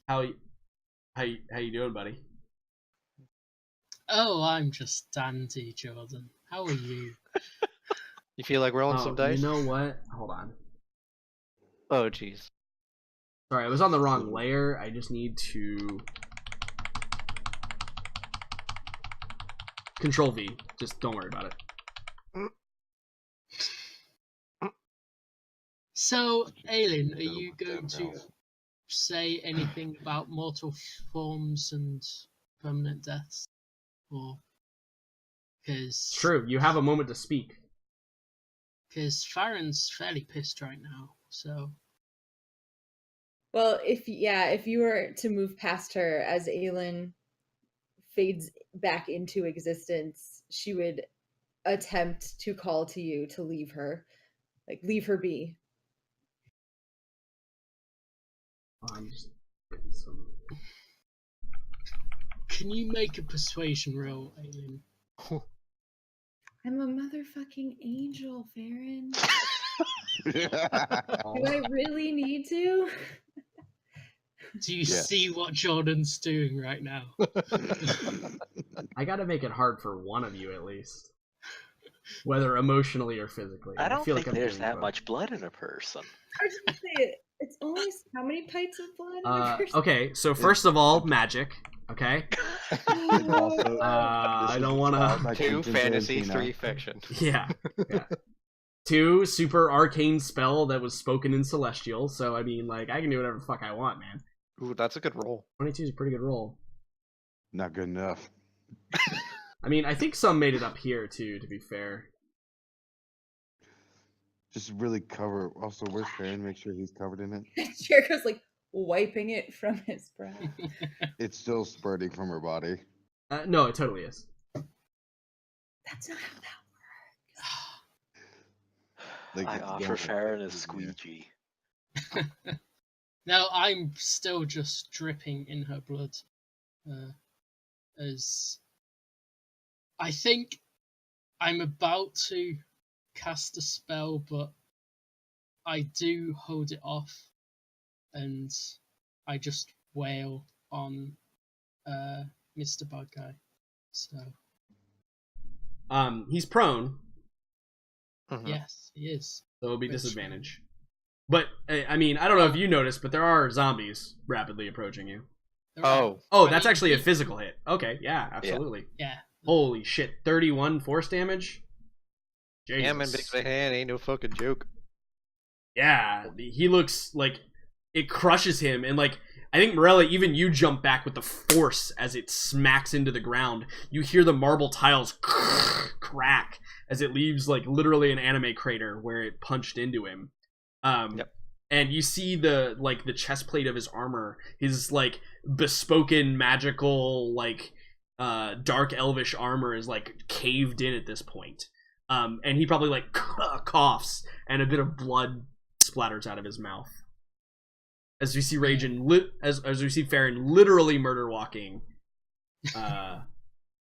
How you doing, buddy? Oh, I'm just dandy, Jordan. How are you? You feel like rolling some dice? You know what? Hold on. Oh, jeez. Sorry, I was on the wrong layer. I just need to Control V. Just don't worry about it. So, Aelin, are you going to say anything about mortal forms and permanent deaths? Or It's true. You have a moment to speak. Because Farron's fairly pissed right now, so... Well, if you were to move past her as Aelin fades back into existence, she would attempt to call to you to leave her. Like, leave her be. I'm just getting some... Can you make a persuasion roll, Aelin? I'm a motherfucking angel, Farron. Do I really need to? Do you see what Jordan's doing right now? I gotta make it hard for one of you at least. Whether emotionally or physically. I don't feel think like I'm there's doing that both. much blood in a person. I was gonna say, it's only how many pints of blood in a person? Okay, so first of all, magic. Okay? I don't wanna... 2 fantasy, 3 fiction. Yeah. 2 super arcane spell that was spoken in Celestial, so I mean, like, I can do whatever the fuck I want, man. Ooh, that's a good roll. 22 is a pretty good roll. Not good enough. I mean, I think some made it up here, too, to be fair. Just really cover. Also, where's Farron? Make sure he's covered in it. Jericho's like wiping it from his brow. It's still spurting from her body. No, it totally is. That's not how that Like, I it's offer going Farron a like- squeegee. No, I'm still just dripping in her blood. As I think I'm about to cast a spell, but I do hold it off, and I just wail on Mr. Bad Guy. So He's prone, yes, he is. so it'll be Which- disadvantage. But, I mean, I don't know if you noticed, but there are zombies rapidly approaching you. Oh. Oh, that's actually a physical hit. Okay, yeah, absolutely. Yeah. Holy shit, 31 force damage? Jesus. Damn, and big the hand ain't no fucking joke. Yeah, he looks like it crushes him, and like, I think, Morella, even you jump back with the force as it smacks into the ground. You hear the marble tiles crack as it leaves, like, literally an anime crater where it punched into him. Yep. And you see the chest plate of his armor, his, like, bespoken, magical, like, dark elvish armor is, like, caved in at this point. And he probably, like, coughs, and a bit of blood splatters out of his mouth. As we see as we see Farron literally murder walking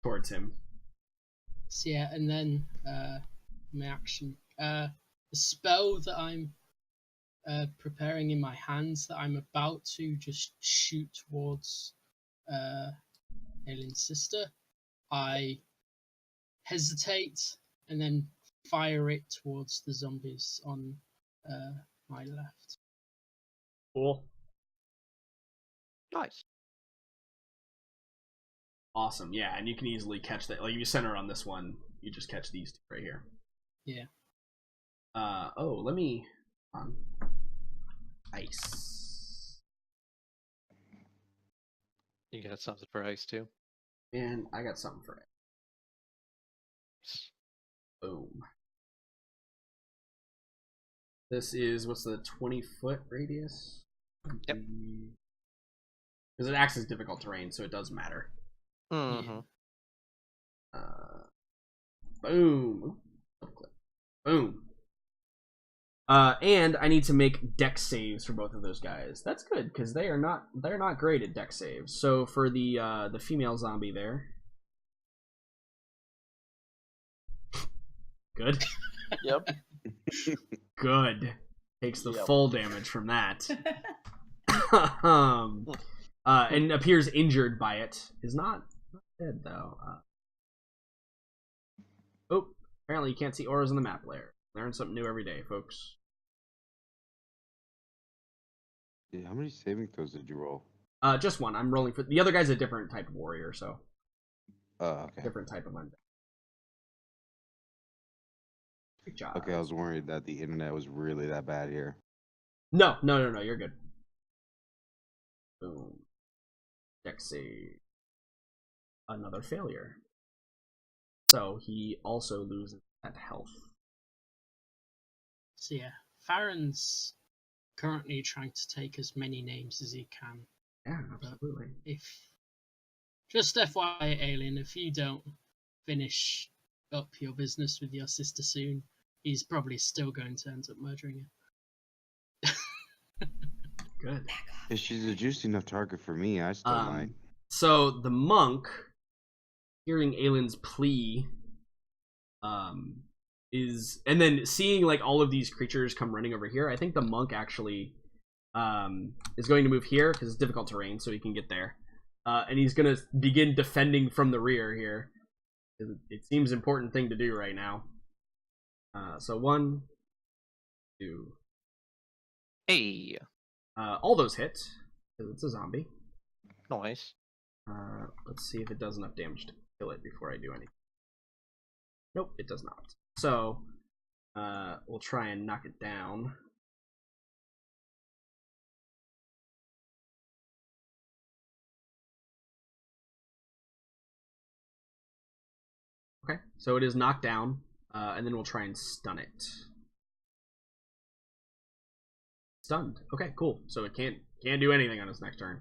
towards him. So yeah, and then my action. The spell that I'm preparing in my hands that I'm about to just shoot towards Aelin's sister. I hesitate and then fire it towards the zombies on my left. Cool. Nice. Awesome, yeah, and you can easily catch that. Like, if you center on this one, you just catch these two right here. Yeah. Let me... Ice. You got something for ice, too? And I got something for it. Boom. This is, what's the 20-foot radius? Yep. Because it acts as difficult terrain, so it does matter. Mm-hmm. Boom. Boom. And I need to make dex saves for both of those guys. That's good, because they're not great at dex saves. So for the female zombie there. Good. Yep. Good. Takes the Yep. full damage from that. and appears injured by it. Is not dead though. Oh, apparently you can't see auras in the map layer. Learn something new every day, folks. Yeah, how many saving throws did you roll? Just one. I'm rolling for the other guy's a different type of warrior, so Okay. different type of undead. Good job. Okay, I was worried that the internet was really that bad here. No, you're good. Boom. Dex save. Another failure. So he also loses that health. So yeah, Farron's currently trying to take as many names as he can. Yeah, absolutely. If just FYI, Alien, if you don't finish up your business with your sister soon, he's probably still going to end up murdering you. Good. If she's a juicy enough target for me, I still might. So the monk, hearing Aylin's plea, is, and then seeing like all of these creatures come running over here, I think the monk actually is going to move here because it's difficult terrain, so he can get there, and he's gonna begin defending from the rear here. It seems an important thing to do right now. So 1, 2. Hey, All those hit. It's a zombie. nice. Let's see if it does enough damage to kill it before I do anything. Nope, it does not. So, we'll try and knock it down. Okay, so it is knocked down, and then we'll try and stun it. Stunned. Okay, cool. So it can't do anything on its next turn.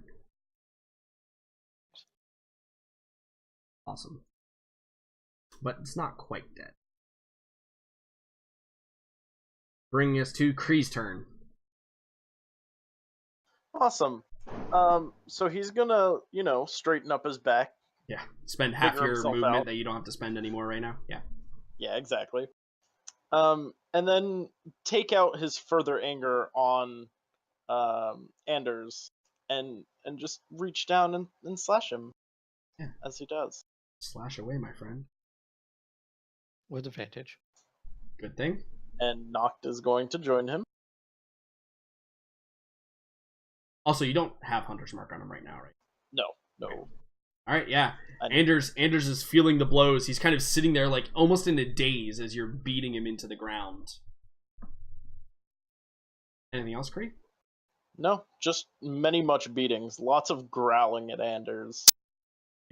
Awesome. But it's not quite dead. Bringing us to Kree's turn. Awesome. So he's gonna, straighten up his back. Yeah, spend half Figure your himself movement out. that you don't have to spend anymore right now. Yeah. Yeah, exactly. And then take out his further anger on Anders and just reach down and slash him. Yeah. As he does. Slash away, my friend. With advantage. Good thing. And Noct is going to join him. Also, you don't have Hunter's Mark on him right now, right? No. Okay. All right, yeah. I know. Anders is feeling the blows. He's kind of sitting there like almost in a daze as you're beating him into the ground. Anything else, Kree? No, just much beatings. Lots of growling at Anders.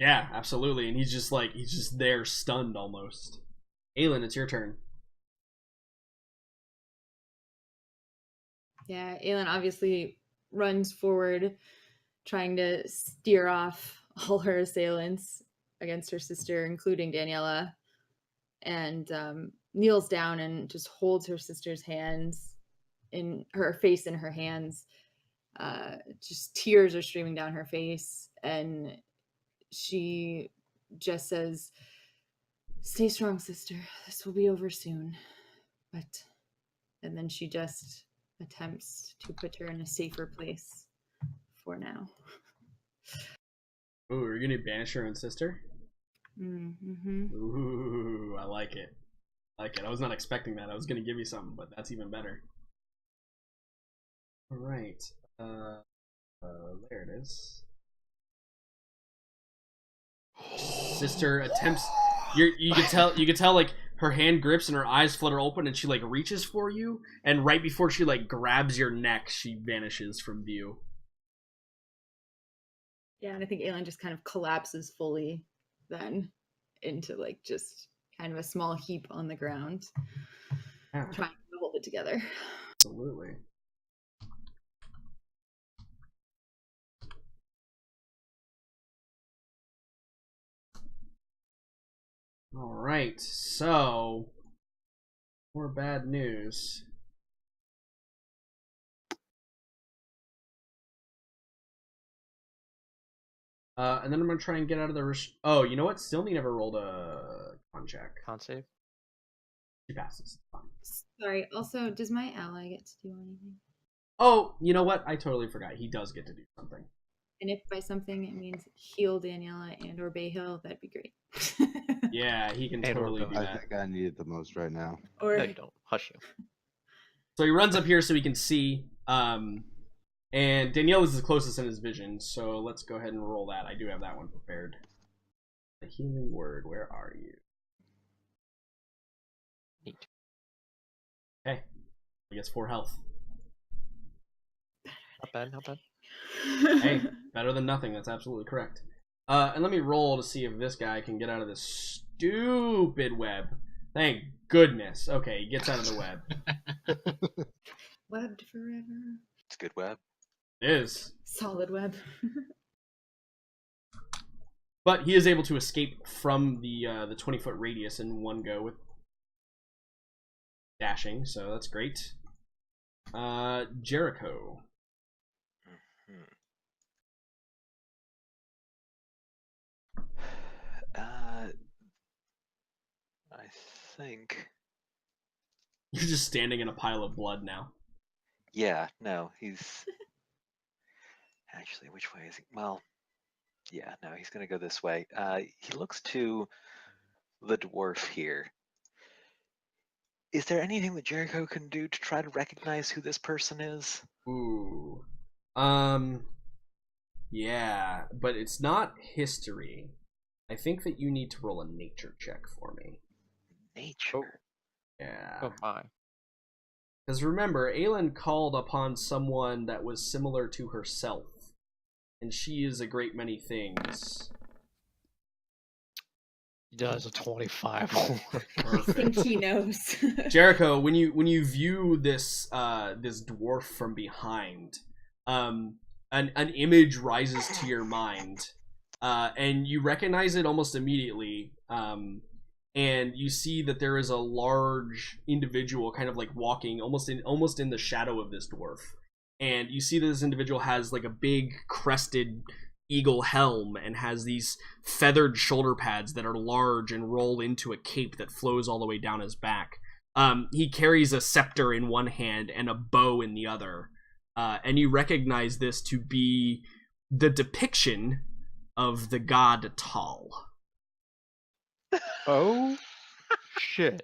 Yeah, absolutely. And he's just there stunned almost. Aelin, it's your turn. Yeah, Aelin obviously runs forward, trying to steer off all her assailants against her sister, including Daniela, and kneels down and just holds her sister's hands, in her face in her hands. Just tears are streaming down her face, and she just says, "Stay strong, sister. This will be over soon." And then she just attempts to put her in a safer place for now. Ooh, you're gonna banish her own sister? Mm-hmm. Ooh, I like it. I was not expecting that. I was gonna give you something, but that's even better. All right. There it is. Sister attempts. You could tell like her hand grips and her eyes flutter open, and she like reaches for you, and right before she like grabs your neck, she vanishes from view. Yeah, and I think Aelin just kind of collapses fully then into like just kind of a small heap on the ground, Yeah, trying to hold it together. absolutely. All right, so more bad news. And then I'm gonna try and get out of the. Oh, you know what? Sylvie never rolled a con check. Con save. She passes. It's fine. Sorry, also, does my ally get to do anything? Oh, you know what? I totally forgot. He does get to do something. And if by something it means heal Daniela and or Bay Hill, that'd be great. Yeah, he can And totally or do I that. think I need it the most right now. Or No, you don't. Hush you. So he runs up here so he can see. And Danielle is the closest in his vision, so let's go ahead and roll that. I do have that one prepared. The healing word, where are you? Neat. Okay. I guess 4 health. Not bad, not bad. Hey, better than nothing. That's absolutely correct. And let me roll to see if this guy can get out of this stupid web. Thank goodness. Okay, he gets out of the web. Webbed forever. It's good web. It is. Solid web. But he is able to escape from the 20-foot radius in one go with dashing, so that's great. Jericho. I think. You're just standing in a pile of blood now. Yeah, no, he's. Actually, which way is he? Well, yeah, no, he's gonna go this way. He looks to the dwarf here. Is there anything that Jericho can do to try to recognize who this person is? Ooh. Yeah, but it's not history. I think that you need to roll a nature check for me. Nature. Yeah. Oh my. Because remember, Aelin called upon someone that was similar to herself. And she is a great many things. He does a 25. I think he knows. Jericho, when you view this this dwarf from behind, an image rises to your mind, and you recognize it almost immediately. And you see that there is a large individual, kind of like walking almost in the shadow of this dwarf. And you see that this individual has like a big crested eagle helm and has these feathered shoulder pads that are large and roll into a cape that flows all the way down his back. He carries a scepter in one hand and a bow in the other. And you recognize this to be the depiction of the god Tal. Oh, shit.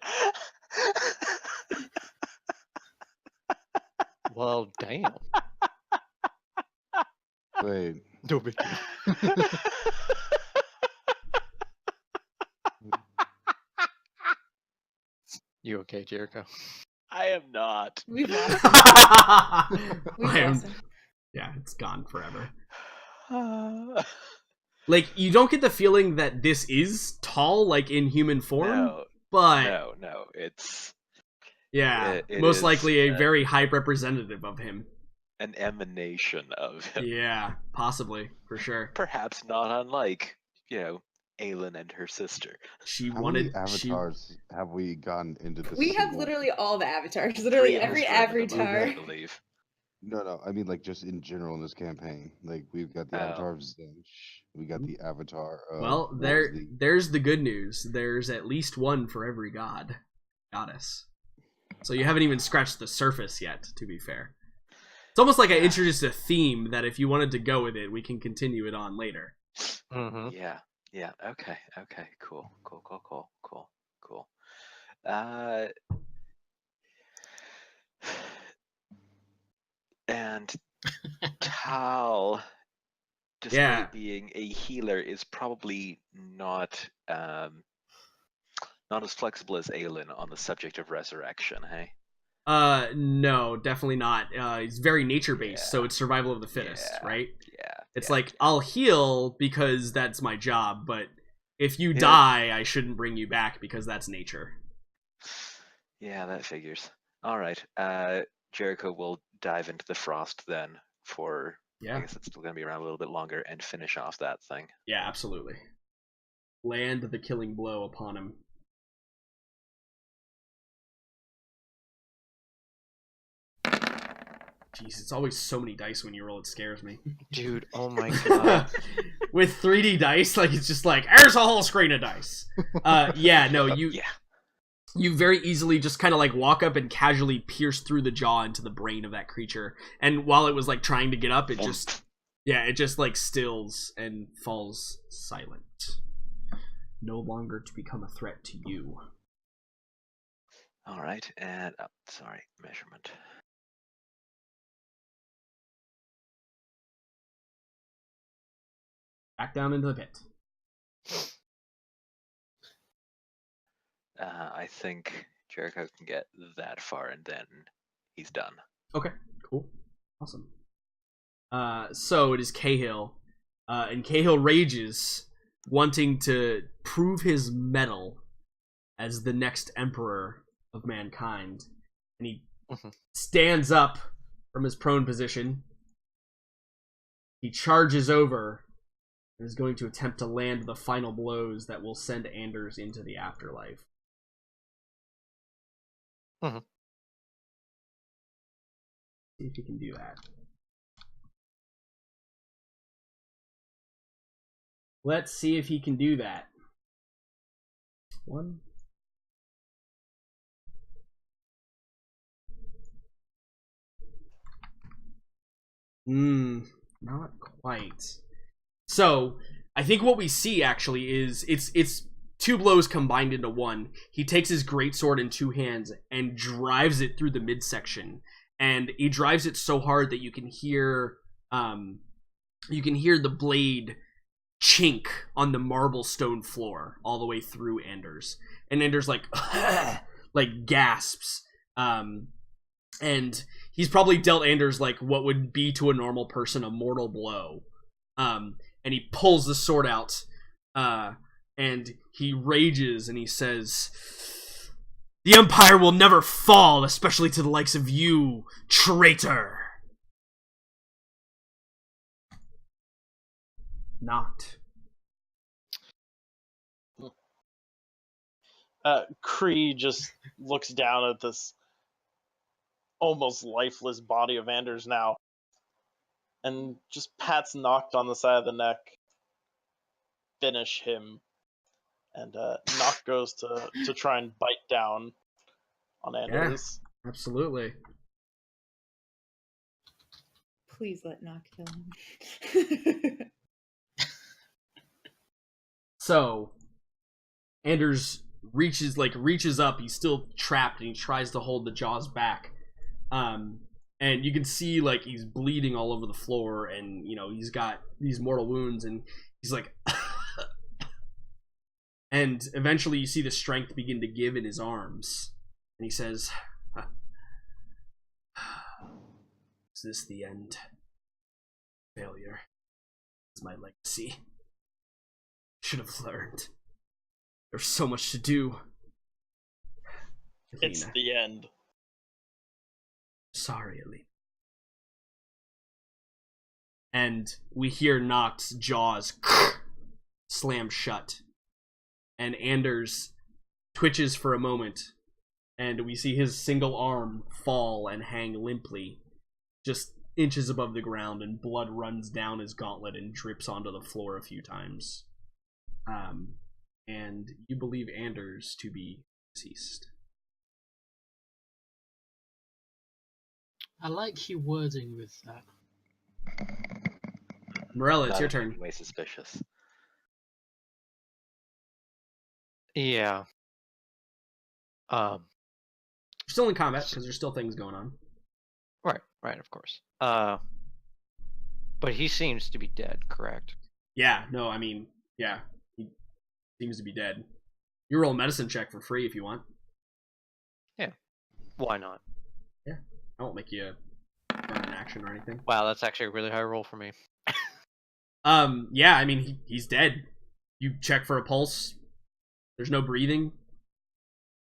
Well, damn. Wait, No big deal. You okay, Jericho? I am not. We've lost him. We've I am- lost him. Yeah, it's gone forever. Uh, Like, you don't get the feeling that this is Tal, like, in human form, no, but, no, it's yeah, it most is, likely a very high representative of him. an emanation of him. Yeah, possibly, for sure. Perhaps not unlike, Aelin and her sister. She how wanted... many avatars have we gotten into this? We have single- literally all the avatars. Literally Three every hundred of them, avatar. I believe. No, I mean like just in general in this campaign. Like we've got the Oh. avatar of Zinch, we got the avatar of Well, there's the good news. There's at least one for every goddess. So you haven't even scratched the surface yet, to be fair. It's almost like I introduced a theme that if you wanted to go with it, we can continue it on later. Mm-hmm. Yeah, okay, cool. And Tal, despite Yeah. being a healer, is probably not as flexible as Aelin on the subject of resurrection, hey? No, definitely not. It's very nature-based, Yeah. so it's survival of the fittest, Yeah. right? Yeah. It's yeah, like, I'll heal because that's my job, but if you Yeah. die, I shouldn't bring you back because that's nature. Yeah, that figures. All right. Jericho will dive into the frost then for, I Yeah, guess it's still going to be around a little bit longer, and finish off that thing. yeah, absolutely. Land the killing blow upon him. Jeez, it's always so many dice when you roll, it scares me. Dude, oh my god. With 3D dice, like, it's just like, there's a whole screen of dice. Yeah, no, Yeah. you very easily just kind of like walk up and casually pierce through the jaw into the brain of that creature. And while it was like trying to get up, it just Yeah, it just like stills and falls silent. No longer to become a threat to you. All right, and sorry, measurement. Back down into the pit. I think Jericho can get that far, and then he's done. Okay, cool. Awesome. So it is Cahill. And Cahill rages, wanting to prove his mettle as the next emperor of mankind. And he stands up from his prone position. He charges over and is going to attempt to land the final blows that will send Anders into the afterlife. See if he can do that. Let's see if he can do that. One. Not quite. So, I think what we see actually is it's two blows combined into one. He takes his greatsword in two hands and drives it through the midsection. And he drives it so hard that you can hear the blade chink on the marble stone floor all the way through Anders. And Anders like gasps. And he's probably dealt Anders like what would be to a normal person a mortal blow. And he pulls the sword out, and he rages and he says, "The Empire will never fall, especially to the likes of you, traitor." Not. Kree just looks down at this almost lifeless body of Anders now, and just pats Noct on the side of the neck. Finish him. And Noct goes to try and bite down on Anders. Yeah, absolutely. Please let Noct kill him. So, Anders reaches up. He's still trapped, and he tries to hold the jaws back. And you can see like he's bleeding all over the floor, and he's got these mortal wounds, and he's like, and eventually you see the strength begin to give in his arms, and he says, "Is this the end? Failure is my legacy. Should have learned. There's so much to do. It's Alina. the end." Sorry, Alina. And we hear Noct's jaws slam shut. And Anders twitches for a moment. And we see his single arm fall and hang limply, just inches above the ground, and blood runs down his gauntlet and drips onto the floor a few times. And you believe Anders to be deceased. I like your wording with that. Morella, it's Not your in turn. any way suspicious. Yeah. You're still in combat, because there's still things going on. Right, of course. But he seems to be dead, correct? Yeah, no, I mean, yeah. He seems to be dead. You roll a medicine check for free if you want. Why not? Yeah. I won't make you burn an action or anything. Wow, that's actually a really high roll for me. Yeah, I mean, he's dead. You check for a pulse. There's no breathing.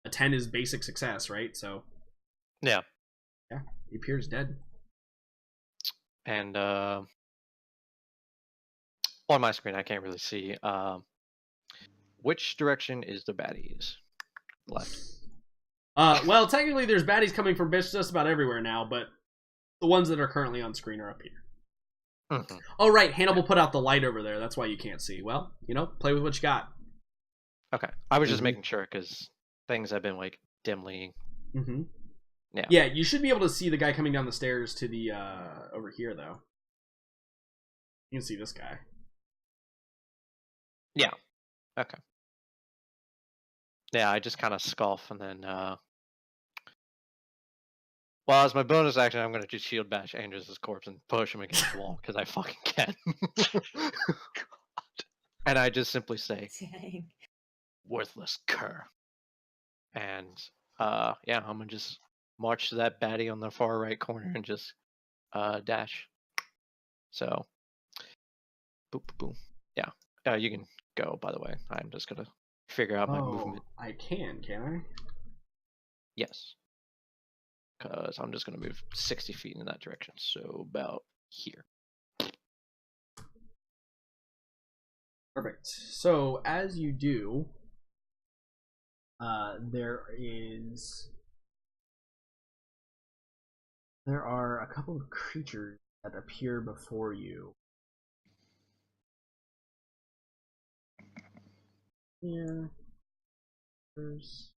A 10 is basic success, right? So. Yeah. Yeah, he appears dead. And on my screen, I can't really see. Which direction is the baddies? Left. Well, technically there's baddies coming from just about everywhere now, but the ones that are currently on screen are up here. Mm-hmm. Oh, right, Hannibal put out the light over there. That's why you can't see. Well, play with what you got. Okay. I was just making sure, because things have been, like, dimly... Mm-hmm. Yeah. Yeah, you should be able to see the guy coming down the stairs to the, over here, though. You can see this guy. Yeah. Okay. Yeah, I just kind of scoff and then, well, as my bonus action, I'm going to just shield bash Anders' corpse and push him against the wall because I fucking can. And I just simply say, Dang. worthless cur. And, yeah, I'm going to just march to that baddie on the far right corner and just, dash. So, boop, boop, boom. Yeah. You can go, by the way. I'm just going to figure out my movement. I can I? Yes. Because I'm just going to move 60 feet in that direction. So about here. Perfect. So as you do, there are a couple of creatures that appear before you. Yeah. There's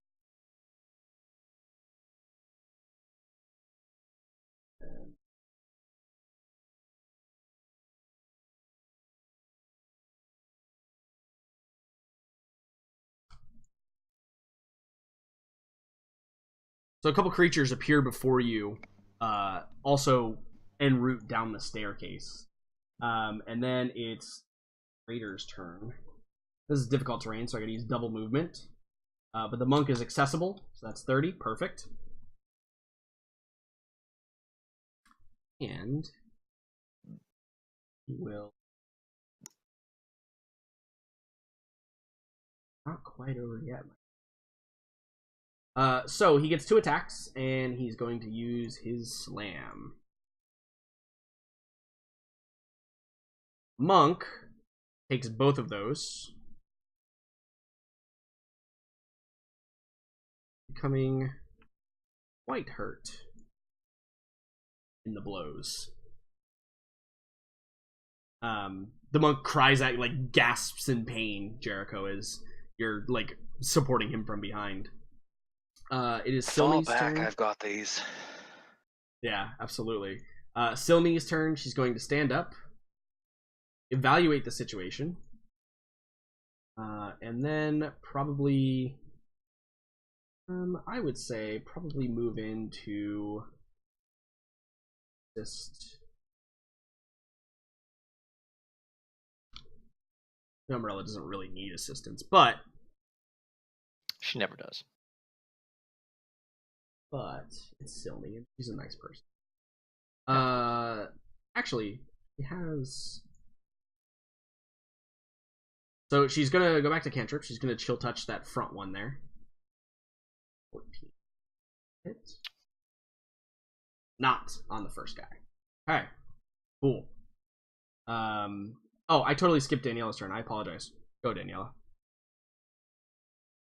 So a couple creatures appear before you, also en route down the staircase. And then it's Raider's turn. This is difficult terrain, so I gotta use double movement. But the monk is accessible, so that's 30. Perfect. And he will... Not quite over yet. So he gets 2 attacks, and he's going to use his slam. Monk takes both of those, becoming quite hurt in the blows. The monk cries out, like gasps in pain, Jericho, as you're like supporting him from behind. It is Fall Silmi's back, turn. I've got these. Yeah, absolutely. Silmi's turn. She's going to stand up, evaluate the situation, and then probably, I would say, probably move into just... Umbrella doesn't really need assistance, but She never does. It's Silmi, and she's a nice person. Yeah. Actually, he has... So she's gonna go back to cantrip. She's gonna chill touch that front one there. 14. Hit. Not on the first guy. Alright. Cool. Oh, I totally skipped Daniela's turn. I apologize. Go, Daniela.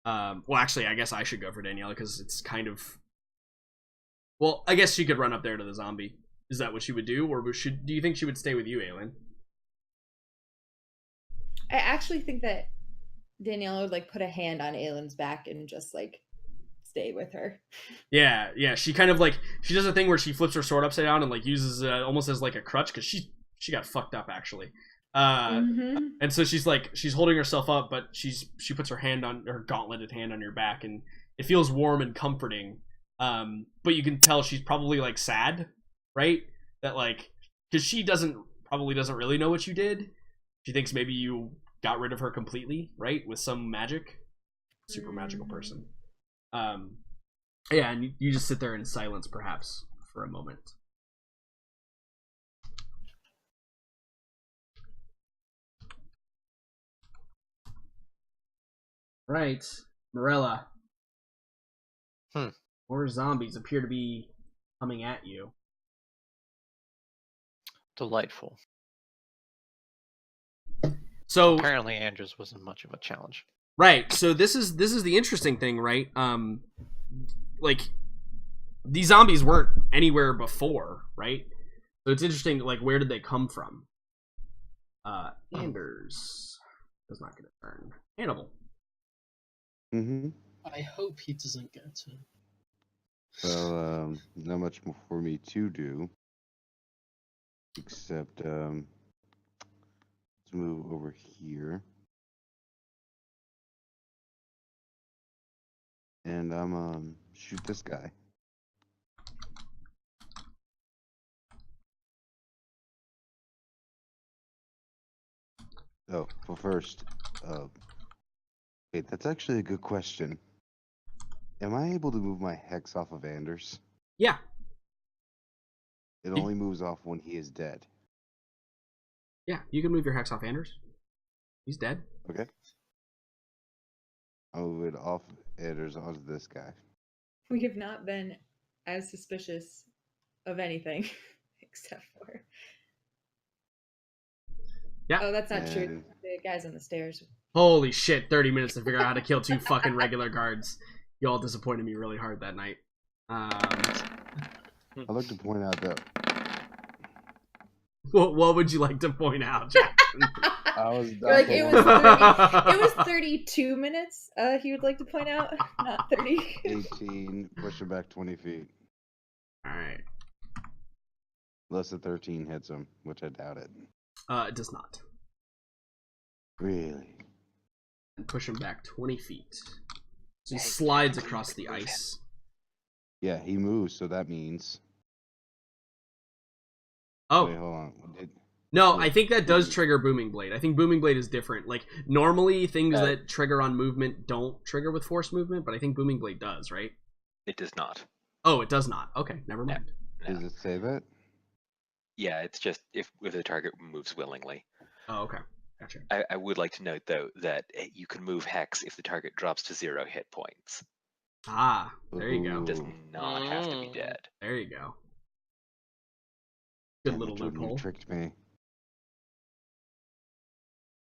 Well, actually, I guess I should go for Daniela, because it's kind of... Well, I guess she could run up there to the zombie. Is that what she would do? Or do you think she would stay with you, Aelin? I actually think that Daniela would like put a hand on Aylin's back and just like stay with her. Yeah. She kind of like, she does a thing where she flips her sword upside down and like uses almost as like a crutch, because she got fucked up actually. And so she's holding herself up, but she puts her gauntleted hand on your back, and it feels warm and comforting. But you can tell she's probably like sad, right? That like, because she probably doesn't really know what you did. She thinks maybe you got rid of her completely, right? With some magic, super magical person. Yeah, and you just sit there in silence, perhaps for a moment. Right, Morella. More zombies appear to be coming at you. Delightful. So apparently Anders wasn't much of a challenge. Right. So this is the interesting thing, right? Like these zombies weren't anywhere before, right? So it's interesting, like, where did they come from? Anders is not going to turn. Hannibal. I hope he doesn't get a turn. Well, not much more for me to do, except over here. And I'm shoot this guy. Oh, well, first, wait, that's actually a good question. Am I able to move my hex off of Anders? Yeah. It only moves off when he is dead. Yeah, you can move your hex off Anders. He's dead. Okay. I'll move it off Anders onto this guy. We have not been as suspicious of anything except for. Yeah. Oh, that's not true. And- The guys on the stairs. Holy shit, 30 minutes to figure out how to kill 2 fucking regular guards. Y'all disappointed me really hard that night. I'd like to point out that What would you like to point out, Jackson? I was Like it was 30, it was 32 minutes. He would like to point out, not 30. 18, pushing back 20 feet. Alright. Unless the 13 hits him, which I doubt it. It does not. Really? And push him back 20 feet. So he Hey, slides technically, across you the can move him. ice. Yeah, he moves, so that means. Oh, Wait, hold on. no, I think that does trigger Booming Blade. I think Booming Blade is different. Like, normally things Uh, that trigger on movement don't trigger with force movement, but I think Booming Blade does, right? It does not. Oh, it does not. Okay, never mind. No. Does it say that? Yeah, it's just if the target moves willingly. Oh, okay. Gotcha. I would like to note though that you can move hex if the target drops to 0 hit points. Ah, there you go. It does Ooh. not have to be dead. There you go. Good Damn little it, Jordan, loophole. you tricked me.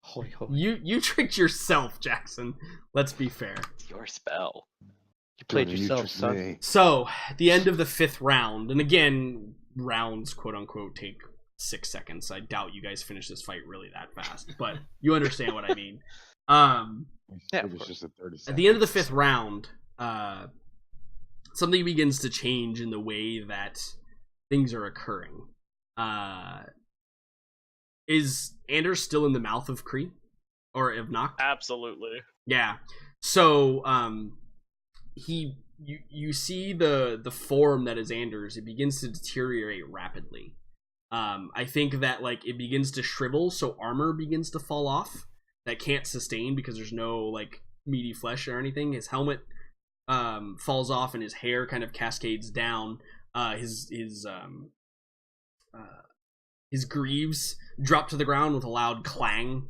Holy. You tricked yourself, Jackson. Let's be fair. It's your spell. You played Jordan, yourself, tricked son. me. So, at the end of the 5th round, and again, rounds, quote unquote, take 6 seconds. I doubt you guys finish this fight really that fast, but you understand what I mean. Yeah, of It's course. just a 30 At the end of the seconds. 5th round, something begins to change in the way that things are occurring. Is Anders still in the mouth of Kree? Or of Noct? Absolutely. Yeah. So, you see the form that is Anders, it begins to deteriorate rapidly. I think that, like, it begins to shrivel, so armor begins to fall off that can't sustain because there's no, like, meaty flesh or anything. His helmet falls off and his hair kind of cascades down. His greaves drop to the ground with a loud clang.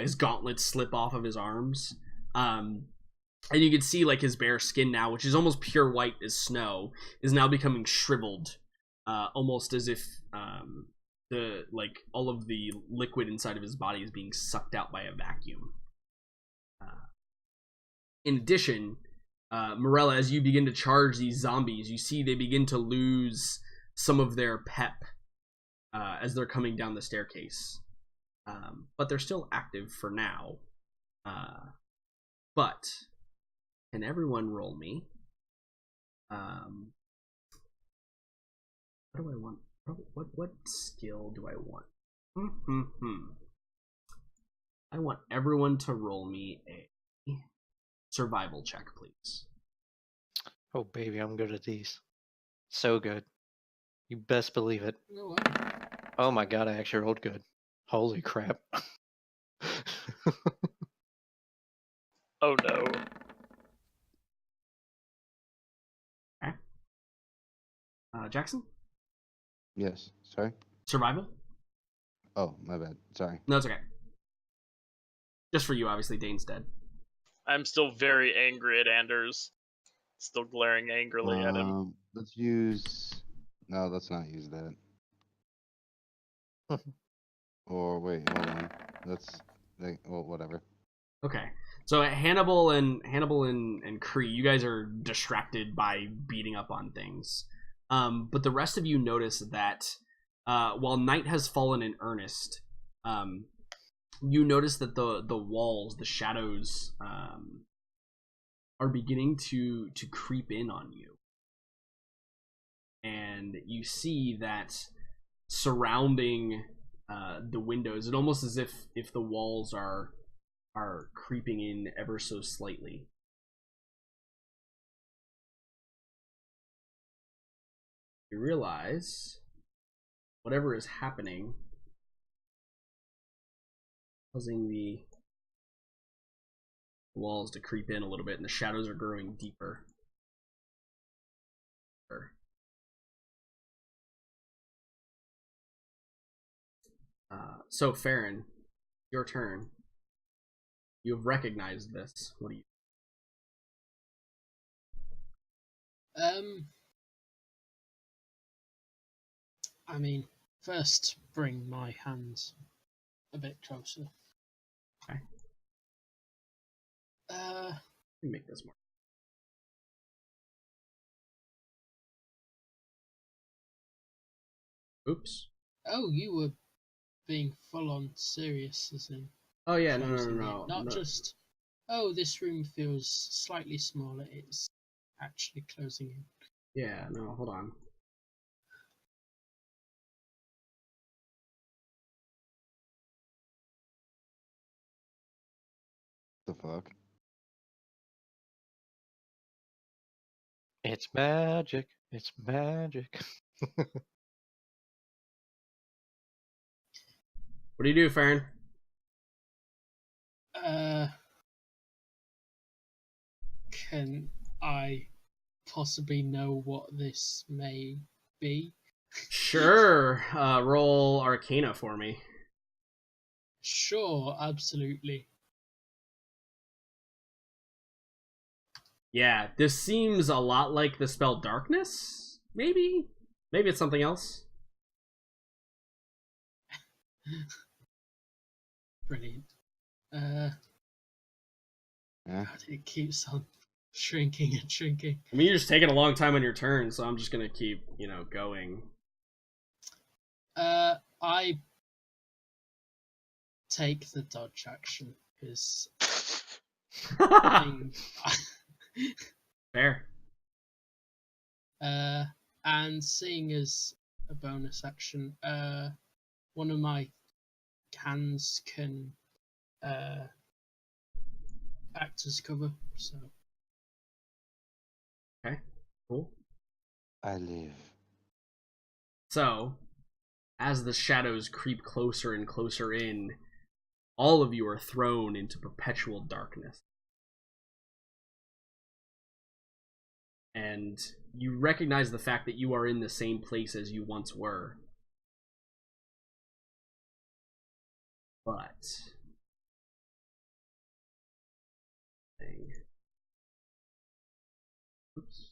His gauntlets slip off of his arms. And you can see, like, his bare skin now, which is almost pure white as snow, is now becoming shriveled. Almost as if all of the liquid inside of his body is being sucked out by a vacuum. In addition, Morella, as you begin to charge these zombies, you see they begin to lose some of their pep as they're coming down the staircase. But they're still active for now. But can everyone roll me? What do I want? What skill do I want? I want everyone to roll me a survival check, please. Oh baby, I'm good at these. So good. You best believe it. Oh, wow. Oh my god, I actually rolled good. Holy crap. Oh no. Okay. Jackson? Yes. Sorry? Survival? Oh, my bad. Sorry. No, it's okay. Just for you, obviously. Dane's dead. I'm still very angry at Anders. Still glaring angrily at him. Let's use. No, let's not use that. Or wait, hold on. Well, whatever. Okay. So Hannibal and Kree, you guys are distracted by beating up on things. But the rest of you notice that while night has fallen in earnest, you notice that the walls, the shadows, are beginning to creep in on you. And you see that surrounding the windows. It almost as if the walls are creeping in ever so slightly. You realize whatever is happening, causing the walls to creep in a little bit, and the shadows are growing deeper. So Farron, your turn. You have recognized this. What do you? I mean, first bring my hands a bit closer. Okay. Let me make this more. Oops. Oh, you were being full on serious, as in. Oh yeah, no. Not just. Oh, this room feels slightly smaller. It's actually closing in. Yeah, no, hold on. The fuck? It's magic. It's magic. What do you do, Farron? Can I possibly know what this may be? Sure. Roll Arcana for me. Sure, absolutely. Yeah, this seems a lot like the spell Darkness. Maybe it's something else. Brilliant. Yeah. God, it keeps on shrinking and shrinking. I mean, you're just taking a long time on your turn, so I'm just gonna keep, going. I take the dodge action because Fair. and seeing as a bonus action, one of my hands can act as cover. So. Okay. Cool. I live. So, as the shadows creep closer and closer in, all of you are thrown into perpetual darkness. And you recognize the fact that you are in the same place as you once were. But... Oops.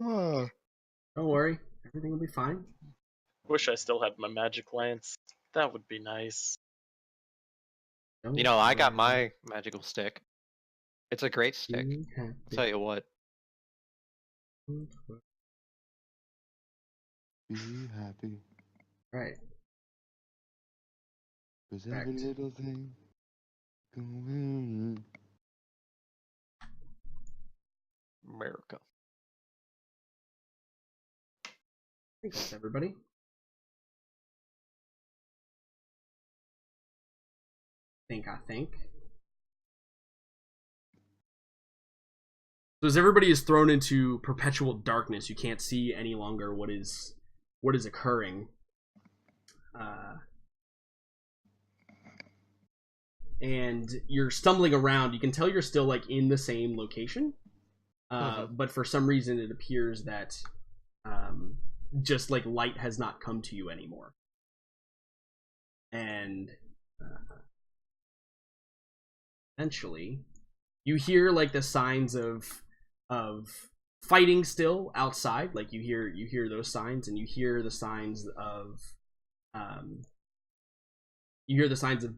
Don't worry, everything will be fine. Wish I still had my magic lance. That would be nice. Don't I got worry. my magical stick. It's a great stick. Be I'll happy. tell you what. Be happy. Right. Cause Correct. every little thing going. America. I think that's everybody. I think. So as everybody is thrown into perpetual darkness, you can't see any longer what is occurring. And you're stumbling around. You can tell you're still in the same location, but for some reason it appears that just light has not come to you anymore. And eventually, you hear the signs of fighting still outside. You hear those signs, and you hear the signs of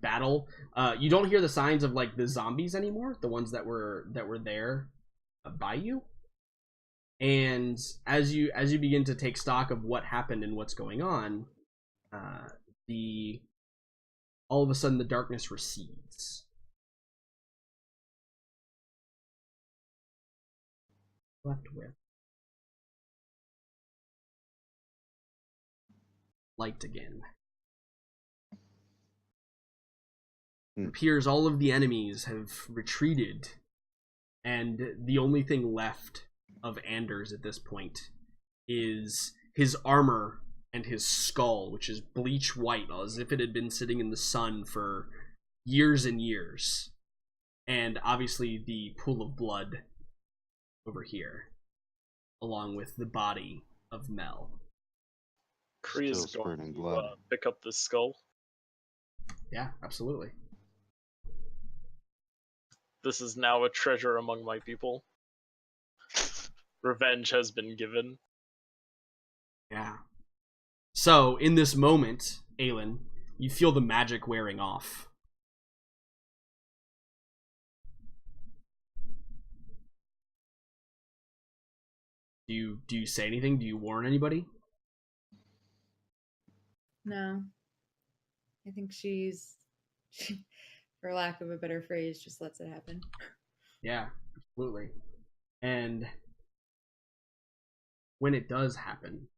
battle. You don't hear the signs of the zombies anymore, the ones that were there by you. And as you begin to take stock of what happened and what's going on, all of a sudden the darkness recedes. Left with light again. It appears all of the enemies have retreated, and the only thing left of Anders at this point is his armor and his skull, which is bleach white, as if it had been sitting in the sun for years and years. And obviously the pool of blood over here, along with the body of Mel. Kree is Still going spurting to blood. pick up this skull. Yeah, absolutely. This is now a treasure among my people. Revenge has been given. Yeah. So, in this moment, Aelin, you feel the magic wearing off. Do you say anything? Do you warn anybody? No. I think she's, for lack of a better phrase, just lets it happen. Yeah, absolutely. And when it does happen,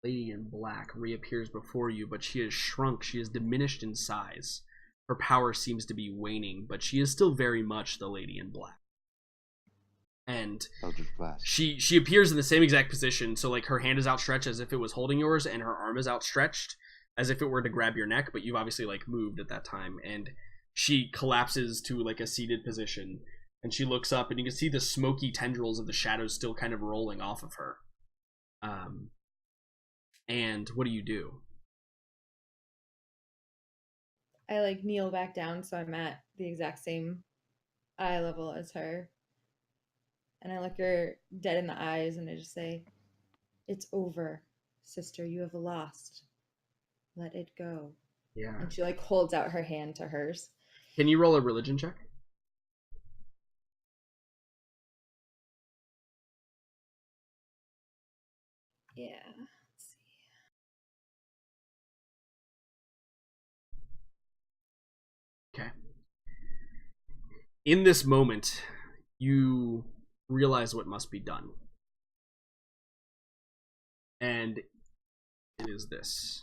Lady in Black reappears before you, but she has shrunk. She has diminished in size. Her power seems to be waning, but she is still very much the Lady in Black. And she appears in the same exact position, so like her hand is outstretched as if it was holding yours, and her arm is outstretched as if it were to grab your neck, but you've obviously like moved at that time, and she collapses to like a seated position, and she looks up, and you can see the smoky tendrils of the shadows still kind of rolling off of her. And what do you do? I like kneel back down so I'm at the exact same eye level as her. And I look her dead in the eyes and I just say, "It's over, sister. You have lost. Let it go." Yeah. And she like holds out her hand to hers. Can you roll a religion check? Yeah. Let's see. Okay. In this moment, you realize what must be done. And it is this.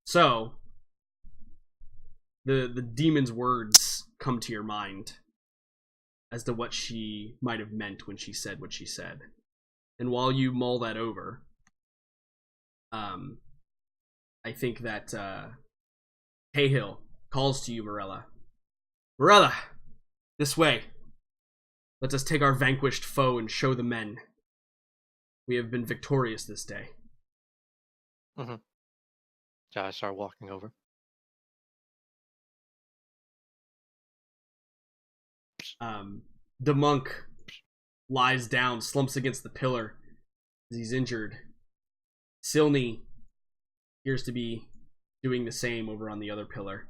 So, the demon's words come to your mind as to what she might have meant when she said what she said. And while you mull that over, I think that Cahill calls to you, Morella. Morella, this way. Let us take our vanquished foe and show the men. We have been victorious this day. Mm-hmm. So I start walking over. The monk lies down, slumps against the pillar as he's injured. Silny appears to be doing the same over on the other pillar.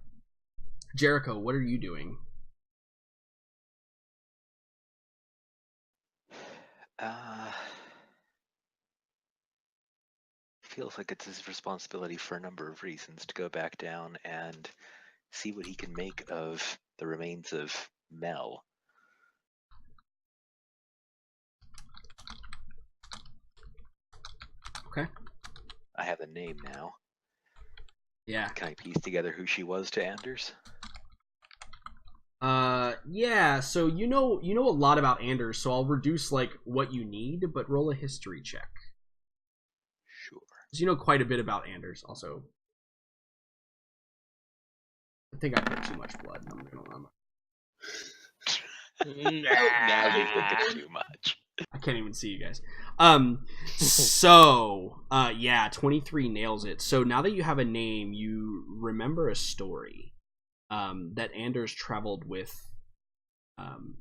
Jericho, what are you doing? Feels like it's his responsibility for a number of reasons to go back down and see what he can make of the remains of Mel. Okay. I have a name now. Yeah. Can I piece together who she was to Anders? Yeah, so you know a lot about Anders, so I'll reduce like what you need, but roll a history check. Sure. Because you know quite a bit about Anders, also. I think I put too much blood. I'm gonna Now you're thinking too much. I can't even see you guys. So, yeah, 23 nails it. So now that you have a name, you remember a story that Anders traveled with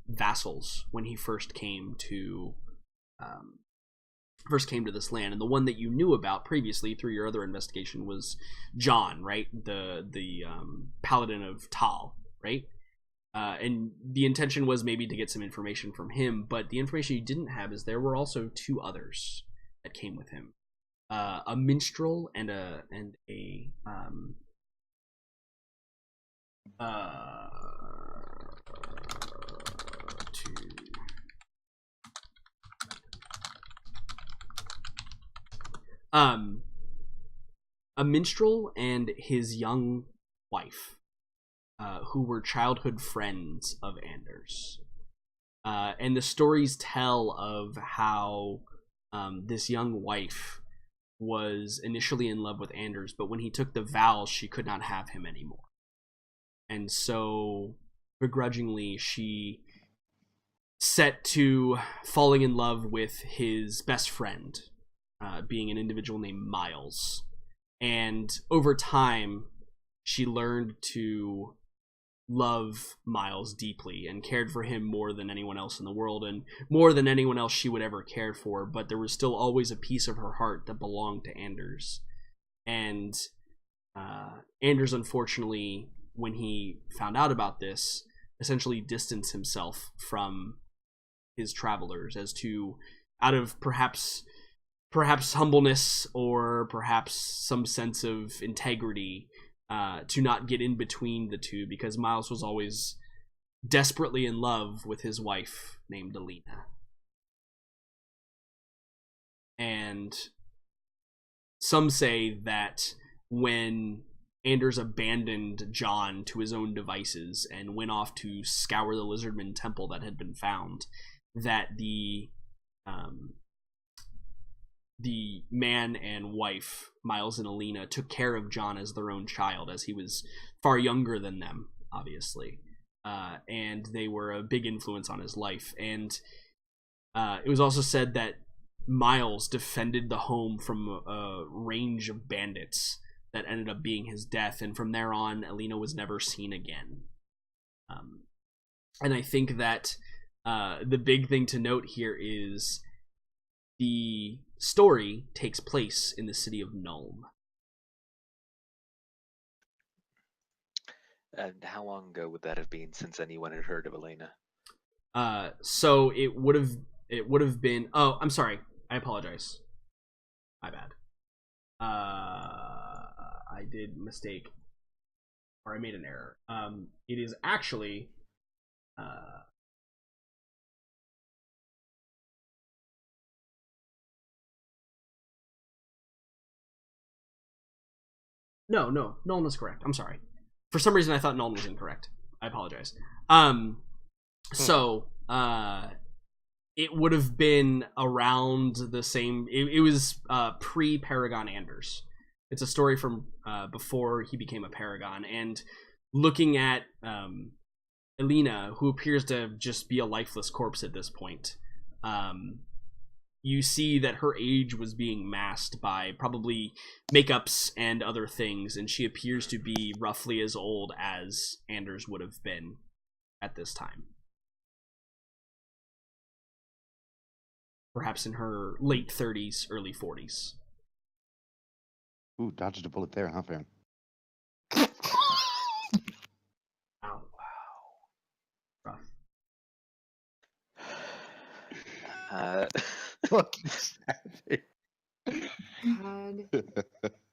vassals when he first came to this land, and the one that you knew about previously through your other investigation was John, right? The paladin of Tal, right? And the intention was maybe to get some information from him, but the information you didn't have is there were also two others that came with him, a minstrel and a a minstrel and his young wife, who were childhood friends of Anders. And the stories tell of how this young wife was initially in love with Anders, but when he took the vows, she could not have him anymore. And so, begrudgingly, she set to falling in love with his best friend, being an individual named Miles. And over time, she learned to love Miles deeply and cared for him more than anyone else in the world, and more than anyone else she would ever care for, but there was still always a piece of her heart that belonged to Anders. And Anders, unfortunately, when he found out about this, essentially distanced himself from his travelers, as to, out of perhaps humbleness or perhaps some sense of integrity, to not get in between the two, because Miles was always desperately in love with his wife named Alina. And some say that when Anders abandoned John to his own devices and went off to scour the Lizardman temple that had been found, that the man and wife, Miles and Alina, took care of John as their own child, as he was far younger than them, obviously. And they were a big influence on his life. And it was also said that Miles defended the home from a range of bandits that ended up being his death, and from there on, Alina was never seen again. And I think that the big thing to note here is the story takes place in the city of Nuln. And how long ago would that have been since anyone had heard of Elena? So it would have been. Oh, I'm sorry. I apologize. My bad. I did mistake, or I made an error. It is actually. No, Nolan was correct. I'm sorry. For some reason, I thought Nolan was incorrect. I apologize. So, it would have been around the same. It was pre-Paragon Anders. It's a story from before he became a Paragon, and looking at Elena, who appears to just be a lifeless corpse at this point, you see that her age was being masked by probably makeups and other things, and she appears to be roughly as old as Anders would have been at this time. Perhaps in her late 30s, early 40s. Ooh, dodged a bullet there, huh, Farron? Wow. Rough. Fucking savage. God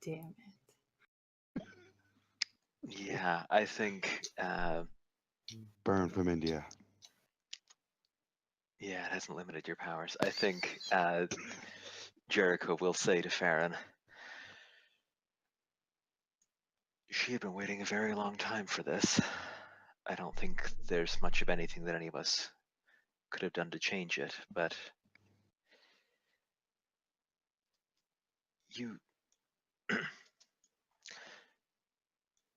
damn it. Yeah, I think. Burn from India. Yeah, it hasn't limited your powers. I think Jericho will say to Farron, she had been waiting a very long time for this. I don't think there's much of anything that any of us could have done to change it, but you...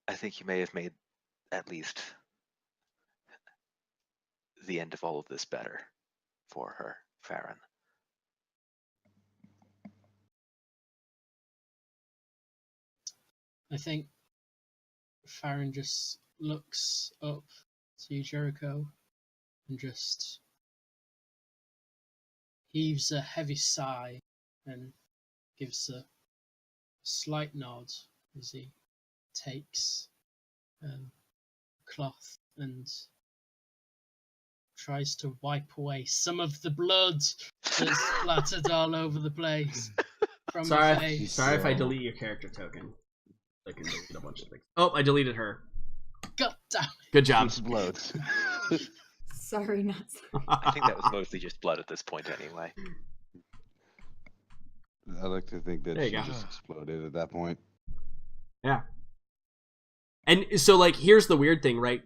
I think you may have made at least the end of all of this better for her, Farron. I think Farron just looks up to Jericho and just heaves a heavy sigh and gives a slight nod as he takes cloth and tries to wipe away some of the blood that's splattered all over the place from her face. Sorry if I delete your character token. I can delete a bunch of things. Oh, I deleted her. God damn it. Good job. Explodes. Sorry, not sorry. I think that was mostly just blood at this point anyway. I like to think that There you she go. just exploded at that point. Yeah. And so, like, here's the weird thing, right?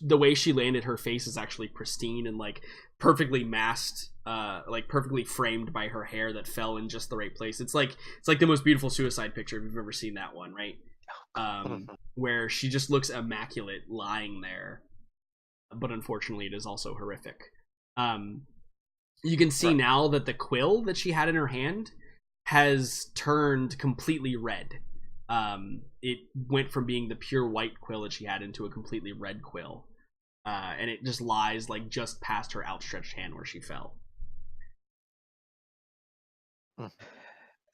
The way she landed, her face is actually pristine and, like, perfectly masked, like, perfectly framed by her hair that fell in just the right place. It's like the most beautiful suicide picture if you've ever seen that one, right? Where she just looks immaculate lying there. But unfortunately, it is also horrific. You can see now that the quill that she had in her hand has turned completely red. It went from being the pure white quill that she had into a completely red quill. And it just lies like just past her outstretched hand where she fell.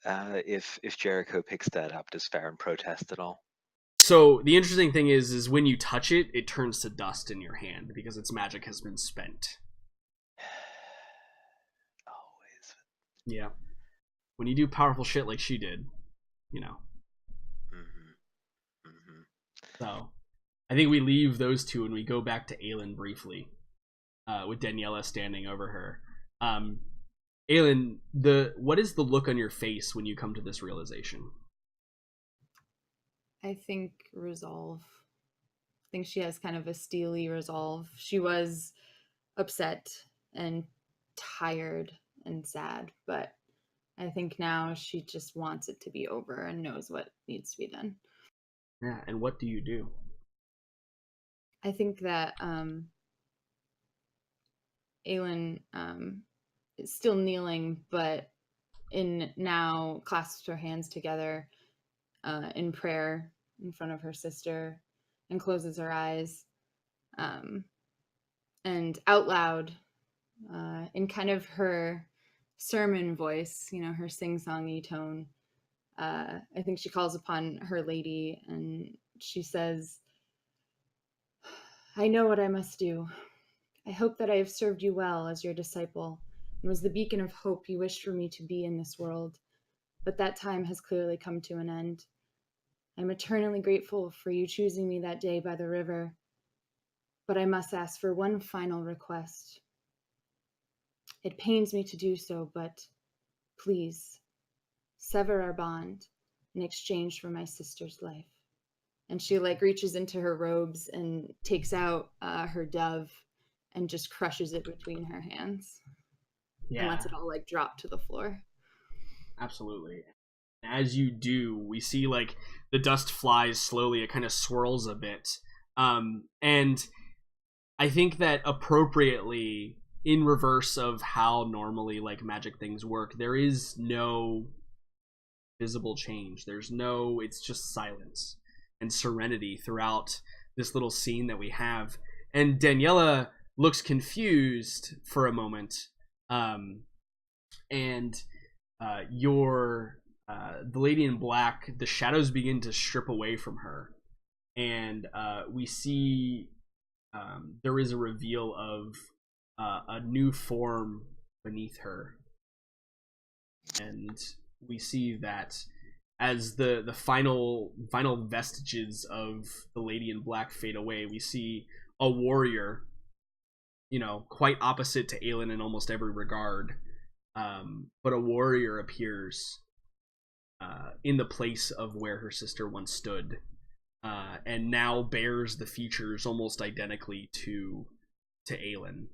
If Jericho picks that up, does Farron protest at all? So the interesting thing is when you touch it, it turns to dust in your hand because its magic has been spent. Always. Yeah. When you do powerful shit like she did, you know. So, I think we leave those two and we go back to Aelin briefly, with Daniela standing over her. Aelin, what is the look on your face when you come to this realization? I think resolve. I think she has kind of a steely resolve. She was upset and tired and sad, but I think now she just wants it to be over and knows what needs to be done. Yeah, and what do you do? I think that Aelin is still kneeling, but now clasps her hands together in prayer in front of her sister and closes her eyes and out loud in kind of her sermon voice, her sing-songy tone. I think she calls upon her lady and she says, I know what I must do. I hope that I have served you well as your disciple and was the beacon of hope you wished for me to be in this world. But that time has clearly come to an end. I'm eternally grateful for you choosing me that day by the river. But I must ask for one final request. It pains me to do so, but please sever our bond in exchange for my sister's life. And she reaches into her robes and takes out her dove and just crushes it between her hands. Yeah. And lets it all drop to the floor. Absolutely. As you do, we see the dust flies slowly. It kind of swirls a bit. And I think that appropriately, in reverse of how normally magic things work, there is no visible change. It's just silence and serenity throughout this little scene that we have. And Daniela looks confused for a moment. The lady in black, the shadows begin to strip away from her. And we see there is a reveal of a new form beneath her. And we see that as the final vestiges of the lady in black fade away, we see a warrior, quite opposite to Aelin in almost every regard. But a warrior appears in the place of where her sister once stood, and now bears the features almost identically to Aelin.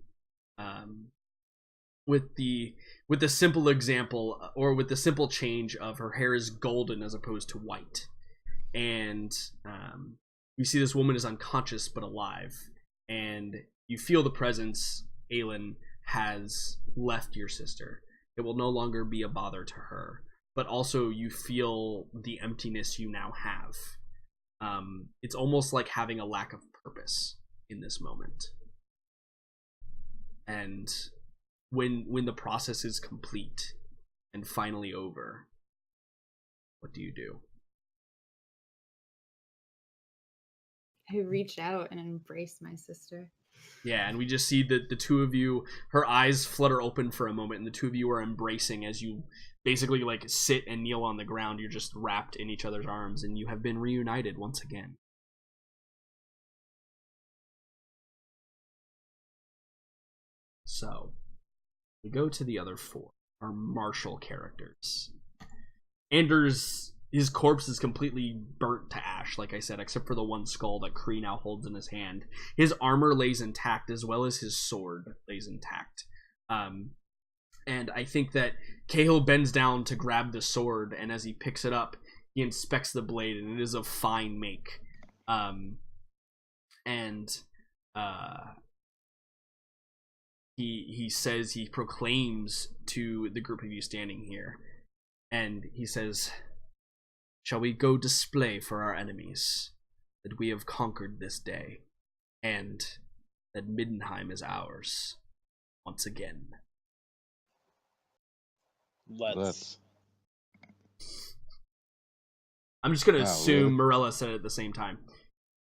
With the simple example, or with the simple change of her hair is golden as opposed to white, and you see this woman is unconscious but alive, and you feel the presence. Aelin has left your sister. It will no longer be a bother to her. but also you feel the emptiness you now have. It's almost like having a lack of purpose in this moment. And when the process is complete and finally over, what do you do? I reached out and embraced my sister. Yeah, and we just see that the two of you, her eyes flutter open for a moment, and the two of you are embracing as you basically like sit and kneel on the ground. You're just wrapped in each other's arms, and you have been reunited once again. So, we go to the other four, our martial characters. Anders, his corpse is completely burnt to ash, like I said, except for the one skull that Kree now holds in his hand. His armor lays intact, as well as his sword lays intact. And I think that Cahill bends down to grab the sword, and as he picks it up, he inspects the blade, and it is of fine make. He says, he proclaims to the group of you standing here, and he says, "Shall we go display for our enemies that we have conquered this day, and that Middenheim is ours once again?" Let's. I'm just gonna Wow, assume really? Morella said it at the same time,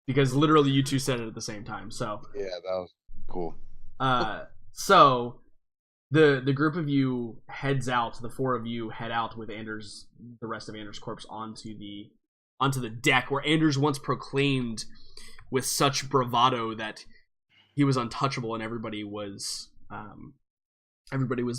because literally you two said it at the same time. So Yeah, that was cool. so the group of you heads out. The four of you head out with Anders, the rest of Anders' corpse, onto the deck where Anders once proclaimed with such bravado that he was untouchable and everybody was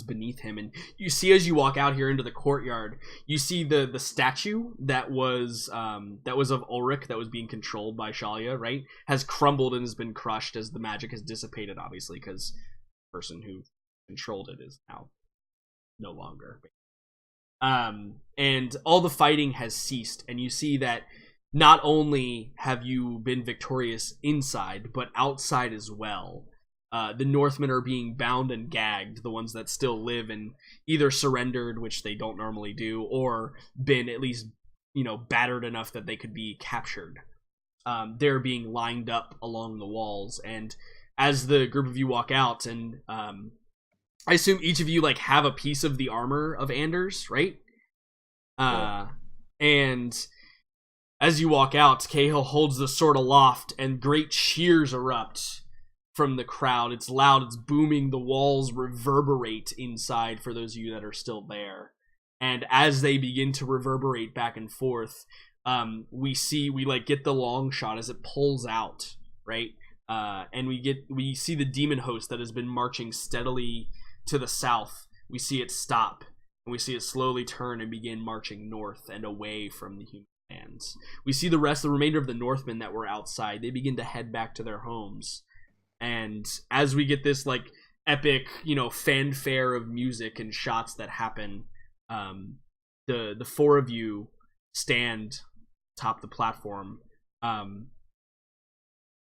beneath him. And you see, as you walk out here into the courtyard, you see the statue that was of Ulrich, that was being controlled by Shalia, right, has crumbled and has been crushed as the magic has dissipated, obviously, because the person who controlled it is now no longer. And all the fighting has ceased, and you see that not only have you been victorious inside, but outside as well. The Northmen are being bound and gagged, the ones that still live, and either surrendered, which they don't normally do, or been at least, battered enough that they could be captured. They're being lined up along the walls, and as the group of you walk out, and I assume each of you have a piece of the armor of Anders, right? Yeah. And as you walk out, Cahill holds the sword aloft, and great cheers erupt from the crowd. It's loud, it's booming, the walls reverberate inside for those of you that are still there. And as they begin to reverberate back and forth, we get the long shot as it pulls out, right? And we see the demon host that has been marching steadily to the south. We see it stop, and we see it slowly turn and begin marching north and away from the human lands. We see the remainder of the Northmen that were outside. They begin to head back to their homes. And as we get this epic, fanfare of music and shots that happen, the four of you stand atop the platform,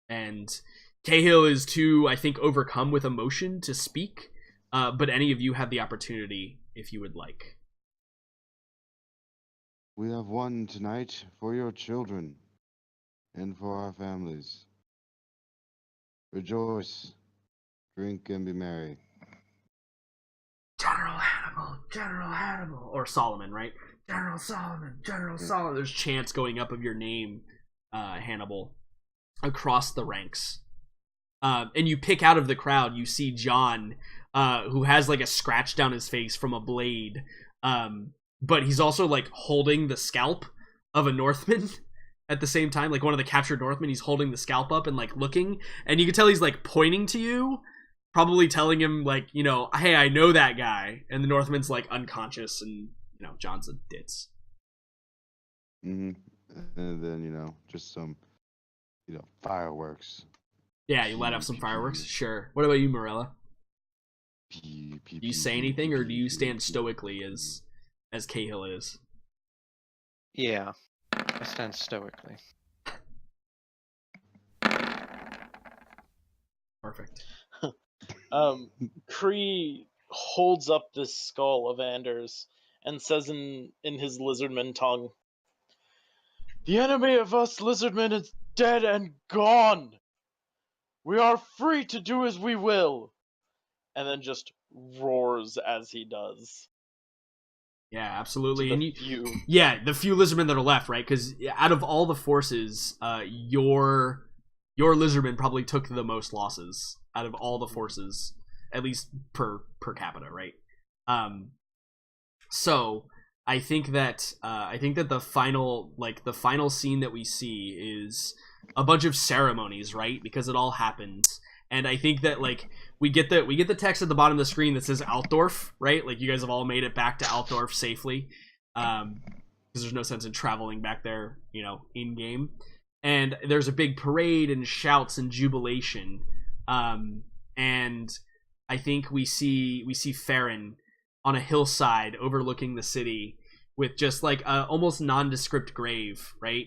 and Cahill is too, I think, overcome with emotion to speak. But any of you have the opportunity if you would like. We have won tonight for your children and for our families. Rejoice, drink, and be merry. General Hannibal, or Solomon, right? General Solomon. There's chants going up of your name, Hannibal, across the ranks. And you pick out of the crowd, you see John, who has a scratch down his face from a blade, but he's also holding the scalp of a Northman at the same time, one of the captured Northmen. He's holding the scalp up and looking, and you can tell he's pointing to you, probably telling him hey, I know that guy. And the Northman's unconscious, and John's a ditz. And then just some fireworks. Yeah, you let off some fireworks. Sure. What about you, Morella? Do you say anything, or do you stand stoically as Cahill is? Yeah, I stand stoically. Perfect. Kree holds up this skull of Anders and says in his lizardman tongue, "The enemy of us lizardmen is dead and gone. We are free to do as we will." And then just roars as he does. Yeah, To absolutely. the And you, few. yeah, the few lizardmen that are left, right? Because out of all the forces, your lizardmen probably took the most losses out of all the forces, at least per capita, right? So I think that the final scene that we see is a bunch of ceremonies, right? Because it all happens. And I think that like we get the text at the bottom of the screen that says Altdorf, right? Like you guys have all made it back to Altdorf safely, because there's no sense in traveling back there, in game. And there's a big parade and shouts and jubilation, and I think we see Farron on a hillside overlooking the city with just like a almost nondescript grave, right?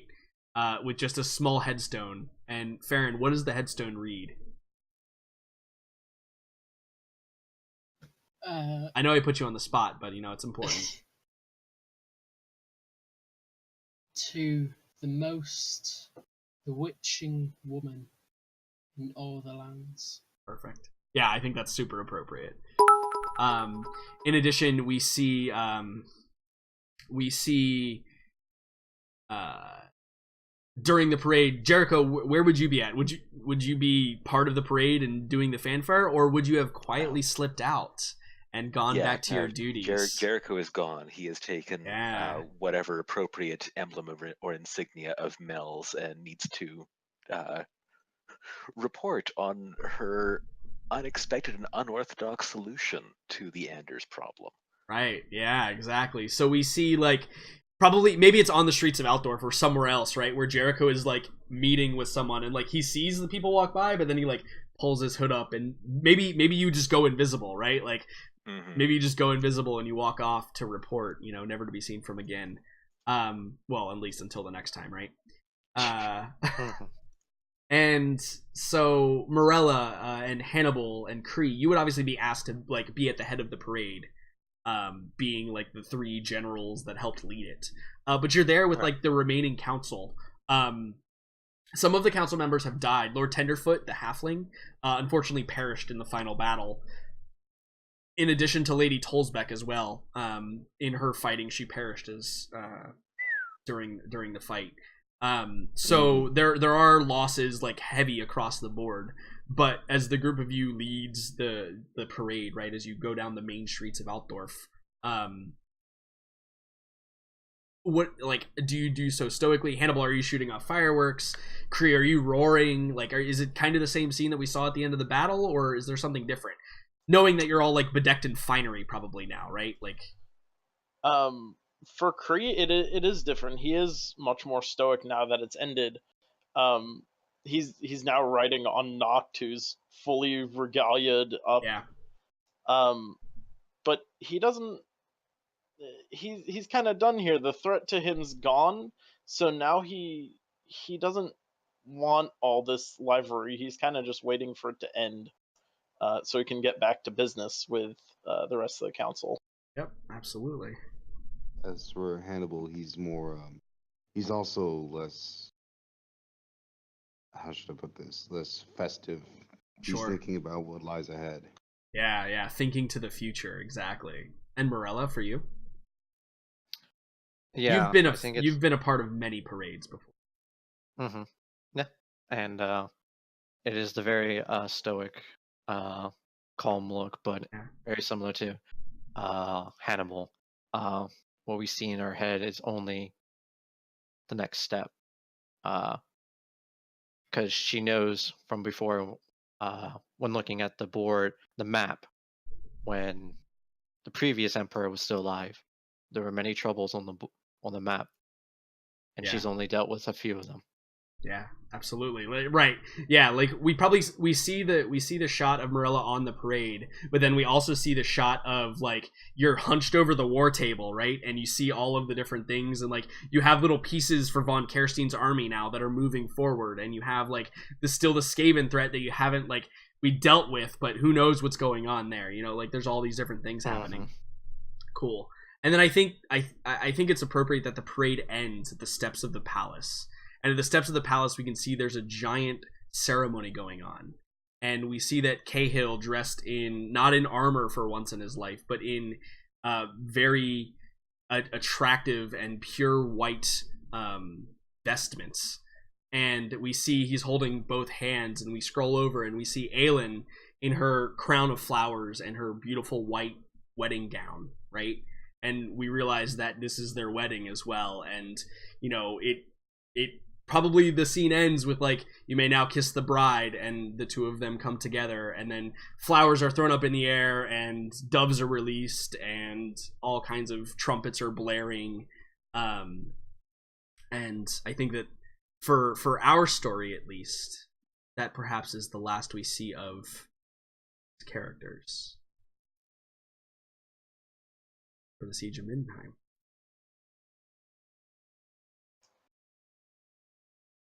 With just a small headstone. And Farron, what does the headstone read? I know I put you on the spot, but it's important. To the most bewitching woman in all the lands. Perfect. Yeah, I think that's super appropriate. In addition, we see during the parade, Jericho, where would you be at? Would you be part of the parade and doing the fanfare, or would you have quietly slipped out and gone back to your duties? Jericho is gone. He has taken whatever appropriate emblem or insignia of Mel's and needs to report on her unexpected and unorthodox solution to the Anders problem. Right. Yeah, exactly. So we see like probably maybe it's on the streets of Altdorf or somewhere else, right? Where Jericho is like meeting with someone and like he sees the people walk by, but then he like pulls his hood up and maybe you just go invisible, right? Like maybe you just go invisible and you walk off to report, never to be seen from again. Well, at least until the next time, right? And so Morella and Hannibal and Kree, you would obviously be asked to like be at the head of the parade, being like the three generals that helped lead it. But you're there with like the remaining council. Some of the council members have died. Lord Tenderfoot, the halfling, unfortunately perished in the final battle. In addition to Lady Tolsbeck as well, in her fighting, she perished as during the fight. So there are losses like heavy across the board, but as the group of you leads the parade, right, as you go down the main streets of Altdorf, what like do you do so stoically? Hannibal, are you shooting off fireworks? Kree, are you roaring? Like, is it kind of the same scene that we saw at the end of the battle, or is there something different? Knowing that you're all like bedecked in finery probably now, right? Like, for Kree, it is different. He is much more stoic now that it's ended. He's now riding on Noct, who's fully regaliaed up. Yeah. But he doesn't. He's kind of done here. The threat to him's gone, so now he doesn't want all this livery. He's kind of just waiting for it to end, so he can get back to business with the rest of the council. Yep, absolutely. As for Hannibal, he's more, he's also less, how should I put this, less festive. He's thinking about what lies ahead. Yeah, thinking to the future, exactly. And Morella, for you? Yeah, you've been a part of many parades before. Mm-hmm. Yeah, and it is the very stoic, calm look, but very similar to Hannibal. What we see in our head is only the next step, because she knows from before, when looking at the board, the map, when the previous emperor was still alive, there were many troubles on the map, and she's only dealt with a few of them. Yeah, absolutely. Right. Yeah, like we see the shot of Morella on the parade, but then we also see the shot of like you're hunched over the war table, right? And you see all of the different things, and like you have little pieces for von Kerstein's army now that are moving forward, and you have like the Skaven threat that you haven't like we dealt with, but who knows what's going on there, like there's all these different things happening. Cool. And then I think it's appropriate that the parade ends at the steps of the palace. And at the steps of the palace, we can see there's a giant ceremony going on. And we see that Cahill, dressed in, not in armor for once in his life, but in very attractive and pure white vestments. And we see he's holding both hands, and we scroll over and we see Aelin in her crown of flowers and her beautiful white wedding gown, right? And we realize that this is their wedding as well. And, you know, it probably the scene ends with, like, you may now kiss the bride, and the two of them come together, and then flowers are thrown up in the air, and doves are released, and all kinds of trumpets are blaring. And I think that for our story, at least, that perhaps is the last we see of characters for the Siege of Middenheim.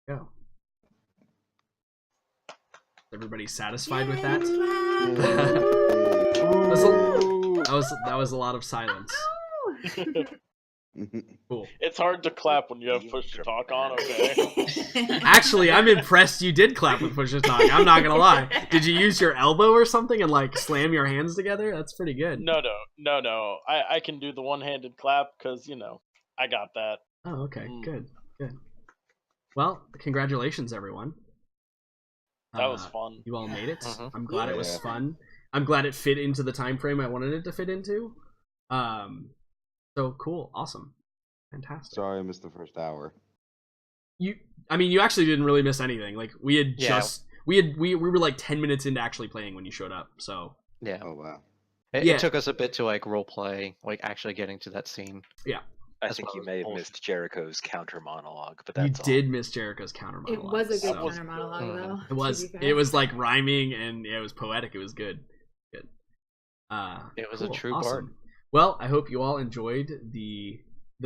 Go. Everybody satisfied with that? That was a lot of silence. Cool. It's hard to clap when you have push to talk on, okay? Actually, I'm impressed you did clap with push to talk. I'm not gonna lie. Did you use your elbow or something and, like, slam your hands together? That's pretty good. No. I can do the one-handed clap because, you know, I got that. Oh, okay. Good. Well, congratulations, everyone. That was fun. You all made it. Mm-hmm. I'm glad it was fun. I'm glad it fit into the time frame I wanted it to fit into. So cool, awesome, fantastic. Sorry, I missed the first hour. You actually didn't really miss anything. Like, we had we were like 10 minutes into actually playing when you showed up. So Yeah. Oh wow. It took us a bit to, like, role play, like, actually getting to that scene. Yeah. I think you may have missed Jericho's counter monologue, but that's you all. did miss Jericho's counter monologue. It was a good so. counter monologue, though. It was. It was like rhyming, and it was poetic. It was good. Good. It was cool. a true Awesome. bard. Well, I hope you all enjoyed the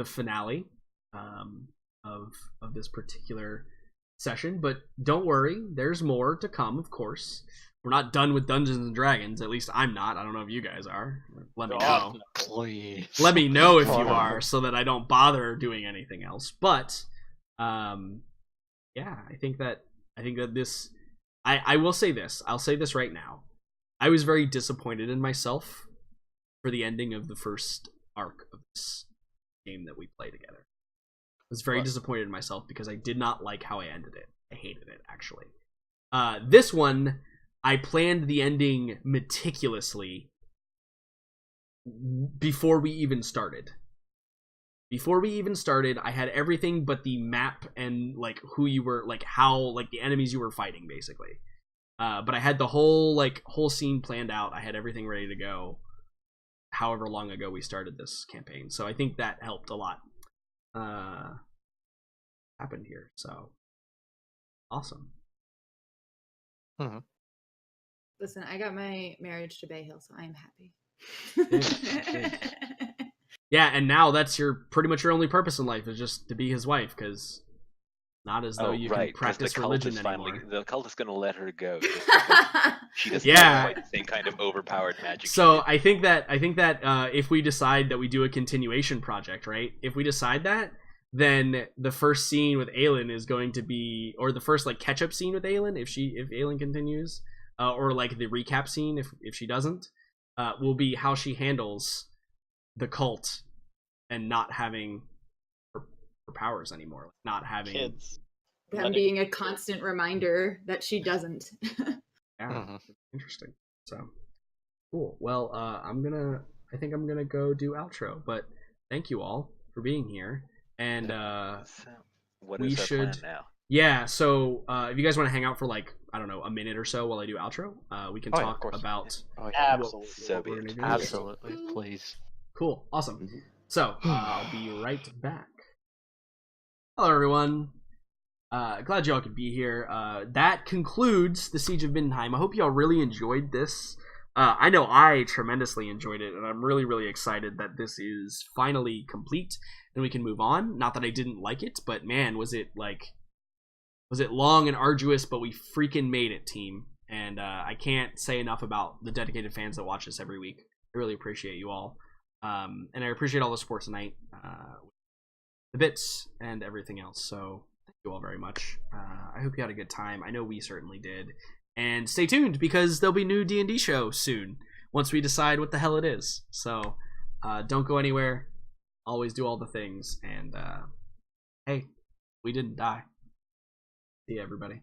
finale of this particular session, but don't worry, there's more to come. Of course, we're not done with Dungeons and Dragons. At least I'm not. I don't know if you guys are. Let me know. Please. Let me know if you are, so that I don't bother doing anything else. But yeah, I think that this. I will say this. I'll say this right now. I was very disappointed in myself for the ending of the first arc of this game that we play together. I was very disappointed in myself because I did not like how I ended it. I hated it, actually. This one, I planned the ending meticulously before we even started. Before we even started, I had everything but the map and, like, who you were, like, how, like, the enemies you were fighting, basically. But I had the whole scene planned out. I had everything ready to go however long ago we started this campaign. So I think that helped a lot. Happened here. So awesome. Mm-hmm. Listen, I got my marriage to Bay Hill, so I am happy. Yeah, and now that's pretty much your only purpose in life is just to be his wife, because not as though you can practice religion anymore. The cult is going to let her go. She doesn't Yeah. have quite the same kind of overpowered magic. So I think that if we decide that we do a continuation project, right? If we decide that, then the first scene with Aelin is going to be, or the first, like, catch-up scene with Aelin, if Aelin continues, or, like, the recap scene if she doesn't, will be how she handles the cult and not having her powers anymore, not having Kids. Them being a constant reminder that she doesn't. Yeah, interesting. So cool. Well, I think I'm gonna go do outro, but thank you all for being here. And So, what we is our should- plan now? yeah, so if you guys want to hang out for, like, I don't know, a minute or so while I do outro, we can Oh, yeah, of talk course. about Oh, yeah. Absolutely. So what be we're it. gonna do. Absolutely, please. Cool, awesome. So I'll be right back. Hello, everyone. Glad y'all could be here. That concludes the Siege of Middenheim. I hope y'all really enjoyed this. I know I tremendously enjoyed it, and I'm really, really excited that this is finally complete and we can move on. Not that I didn't like it, but man, was it long and arduous, but we freaking made it, team. And I can't say enough about the dedicated fans that watch us every week. I really appreciate you all. And I appreciate all the support tonight, the bits and everything else. So thank you all very much. I hope you had a good time. I know we certainly did. And stay tuned, because there'll be new D&D show soon once we decide what the hell it is. So don't go anywhere. Always do all the things. And hey, we didn't die. See you, everybody.